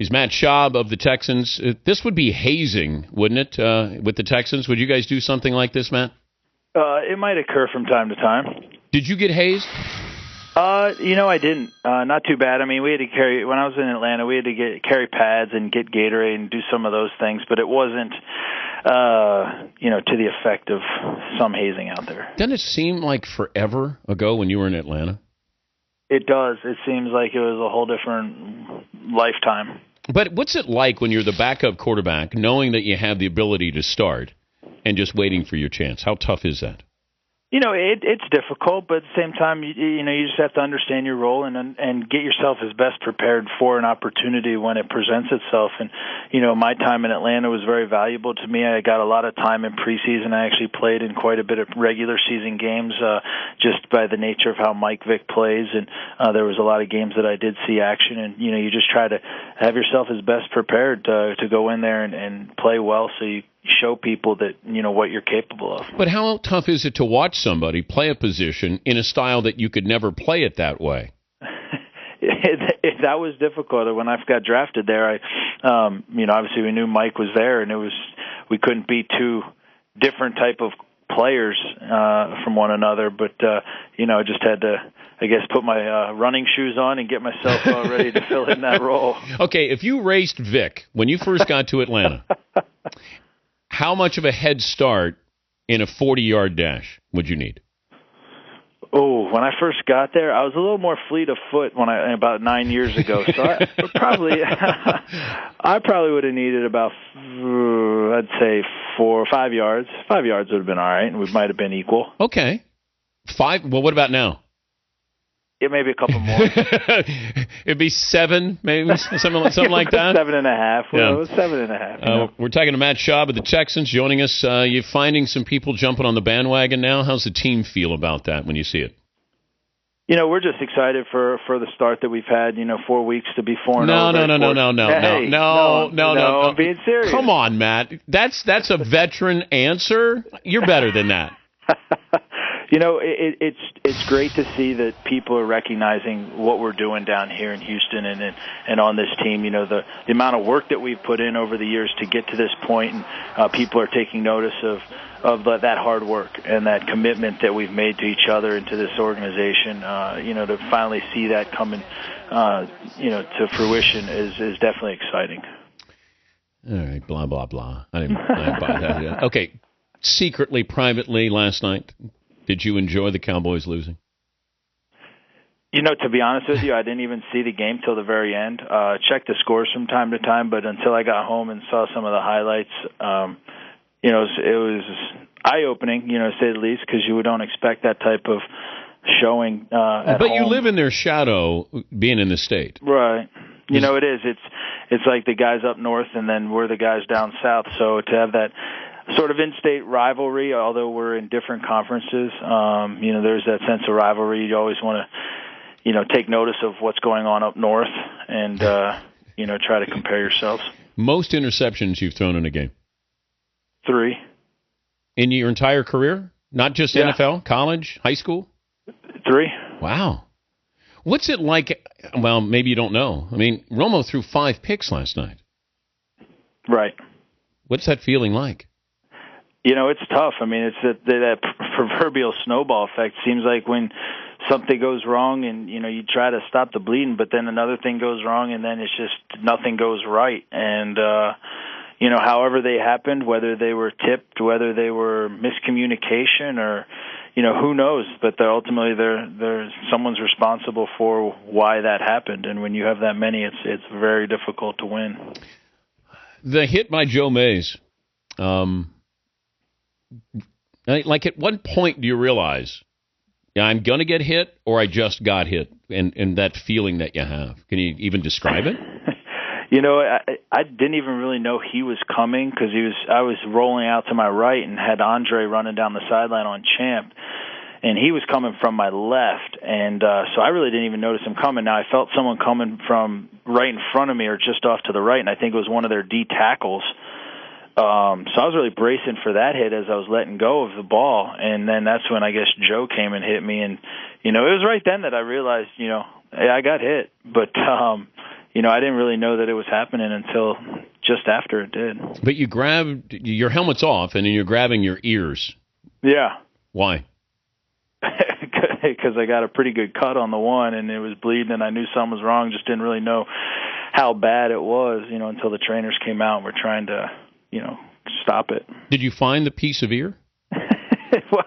He's Matt Schaub of the Texans. This would be hazing, wouldn't it, with the Texans? Would you guys do something like this, Matt? It might occur from time to time. Did you get hazed? I didn't. Not too bad. I mean, we had to carry, when I was in Atlanta, we had to carry pads and get Gatorade and do some of those things, but it wasn't, to the effect of some hazing out there. Doesn't it seem like forever ago when you were in Atlanta? It does. It seems like it was a whole different lifetime. But what's it like when you're the backup quarterback, knowing that you have the ability to start and just waiting for your chance? How tough is that? It's difficult, but at the same time, you just have to understand your role and get yourself as best prepared for an opportunity when it presents itself. And, my time in Atlanta was very valuable to me. I got a lot of time in preseason. I actually played in quite a bit of regular season games just by the nature of how Mike Vick plays. And there was a lot of games that I did see action. And, you just try to have yourself as best prepared to go in there and play well so you show people that what you're capable of. But how tough is it to watch somebody play a position in a style that you could never play it that way? That was difficult. When I got drafted there, obviously we knew Mike was there, and we couldn't be two different type of players from one another. But I just had to, I guess, put my running shoes on and get myself ready to fill in that role. Okay, if you raced Vick when you first got to Atlanta, how much of a head start in a 40-yard dash would you need? Oh, when I first got there, I was a little more fleet of foot about 9 years ago. So I probably would have needed about, I'd say 4 or 5 yards. 5 yards would have been all right, and we might have been equal. Okay. 5? Well, what about now? Yeah, maybe a couple more. It'd be 7, maybe, something like that? 7.5. Well, it was 7.5. We're talking to Matt Schaub of the Texans joining us. You're finding some people jumping on the bandwagon now. How's the team feel about that when you see it? We're just excited for the start that we've had. 4 weeks to be 4-0. No. I'm being serious. Come on, Matt. That's a veteran answer. You're better than that. It's great to see that people are recognizing what we're doing down here in Houston and on this team. The amount of work that we've put in over the years to get to this point, and people are taking notice of that hard work and that commitment that we've made to each other and to this organization. To finally see that coming, to fruition is definitely exciting. All right, blah blah blah. I didn't buy that yet. Okay, secretly, privately, last night, did you enjoy the Cowboys losing? To be honest with you, I didn't even see the game till the very end. Checked the scores from time to time, but until I got home and saw some of the highlights, it was eye-opening, to say the least, because you don't expect that type of showing at But home. you live in their shadow, being in the state. Right. It is. It's like the guys up north, and then we're the guys down south. So to have that sort of in-state rivalry, although we're in different conferences, there's that sense of rivalry. You always want to, take notice of what's going on up north and, try to compare yourselves. Most interceptions you've thrown in a game? 3. In your entire career? Not just NFL, college, high school? 3. Wow. What's it like? Well, maybe you don't know. I mean, Romo threw 5 picks last night. Right. What's that feeling like? It's tough. I mean, it's that proverbial snowball effect. Seems like when something goes wrong and, you try to stop the bleeding, but then another thing goes wrong and then it's just nothing goes right. And, however they happened, whether they were tipped, whether they were miscommunication or, who knows, but ultimately there's someone's responsible for why that happened. And when you have that many, it's very difficult to win. The hit by Joe Mays, like at what point do you realize I'm going to get hit or I just got hit, and that feeling that you have? Can you even describe it? I didn't even really know he was coming because I was rolling out to my right and had Andre running down the sideline on Champ, and he was coming from my left, and so I really didn't even notice him coming. Now I felt someone coming from right in front of me or just off to the right, and I think it was one of their D tackles. So I was really bracing for that hit as I was letting go of the ball, and then that's when I guess Joe came and hit me, and it was right then that I realized, hey, I got hit, but I didn't really know that it was happening until just after it did. But you grabbed your helmet's off, and then you're grabbing your ears. Yeah. Why? Because I got a pretty good cut on the one, and it was bleeding, and I knew something was wrong. Just didn't really know how bad it was, until the trainers came out and were trying to, stop it. Did you find the piece of ear? Well,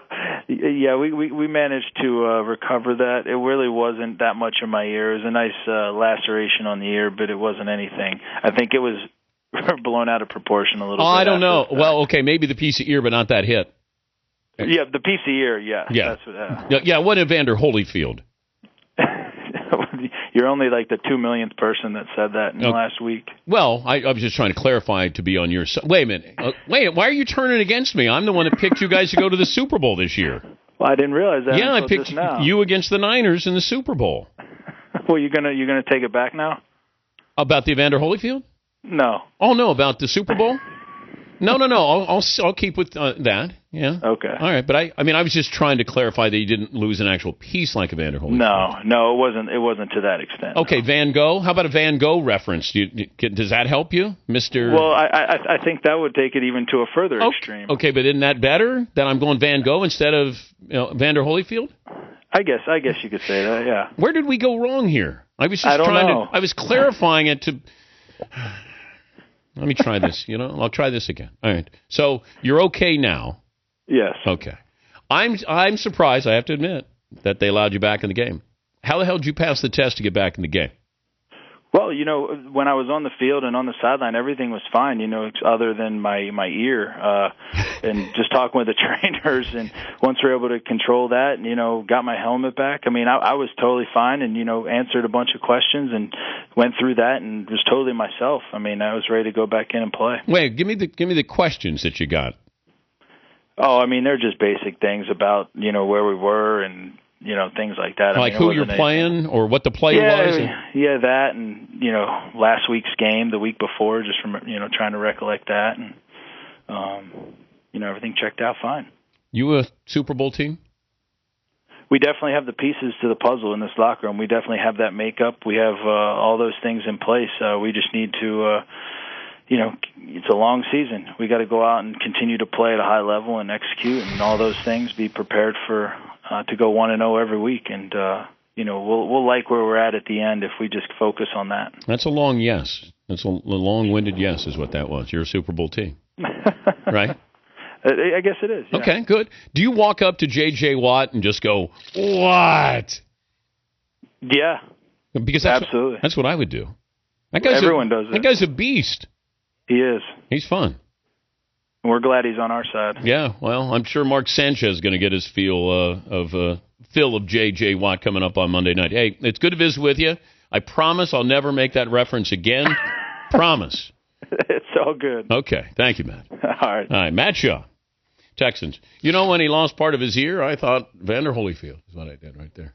yeah, we managed to recover that. It really wasn't that much in my ear. It was a nice laceration on the ear, but it wasn't anything. I think it was blown out of proportion a little bit. I don't know. Well, okay, maybe the piece of ear, but not that hit. Yeah, the piece of ear, yeah. Yeah. That's what, yeah, what Evander Holyfield? You're only like the 2 millionth person that said that in the last week. Well, I was just trying to clarify to be on your side. Wait a minute. Why are you turning against me? I'm the one that picked you guys to go to the Super Bowl this year. Well, I didn't realize that. Yeah, I picked you against the Niners in the Super Bowl. Well, you're gonna take it back now? About the Evander Holyfield? No. Oh no, about the Super Bowl? No. I'll keep with that. Yeah. Okay. All right, but I was just trying to clarify that you didn't lose an actual piece like Evander Holyfield. No, it wasn't to that extent. Okay, no. Van Gogh. How about a Van Gogh reference? Does that help you, Mr.? Well, I think that would take it even to a further extreme. Okay, but isn't that better that I'm going Van Gogh instead of Evander Holyfield? I guess you could say that. Yeah. Where did we go wrong here? I was just I don't know. I was clarifying it to. Let me try this. I'll try this again. All right. So you're okay now. Yes. Okay. I'm surprised, I have to admit, that they allowed you back in the game. How the hell did you pass the test to get back in the game? Well, when I was on the field and on the sideline, everything was fine, other than my ear. And just talking with the trainers, and once we were able to control that and, got my helmet back, I was totally fine and, answered a bunch of questions and went through that and was totally myself. I was ready to go back in and play. Wait, give me the questions that you got. Oh, they're just basic things about, where we were and, things like that. Like who you're playing or what the play was? Yeah, that and, last week's game, the week before, just from, trying to recollect that. And, everything checked out fine. You a Super Bowl team? We definitely have the pieces to the puzzle in this locker room. We definitely have that makeup. We have all those things in place. We just need to... it's a long season. We got to go out and continue to play at a high level and execute and all those things. Be prepared for to go 1-0 every week, and we'll like where we're at the end if we just focus on that. That's a long yes. That's a long-winded yes, is what that was. You're a Super Bowl team, right? I guess it is. Yeah. Okay, good. Do you walk up to J.J. Watt and just go, "What?" Yeah, because absolutely. That's what I would do. Everyone does it. That guy's a beast. He is. He's fun. We're glad he's on our side. Yeah, well, I'm sure Mark Sanchez is going to get his fill of J.J. Watt coming up on Monday night. Hey, it's good to visit with you. I promise I'll never make that reference again. Promise. It's all good. Okay. Thank you, Matt. All right. Matt Schaub, Texans. When he lost part of his ear, I thought Vander Holyfield is what I did right there.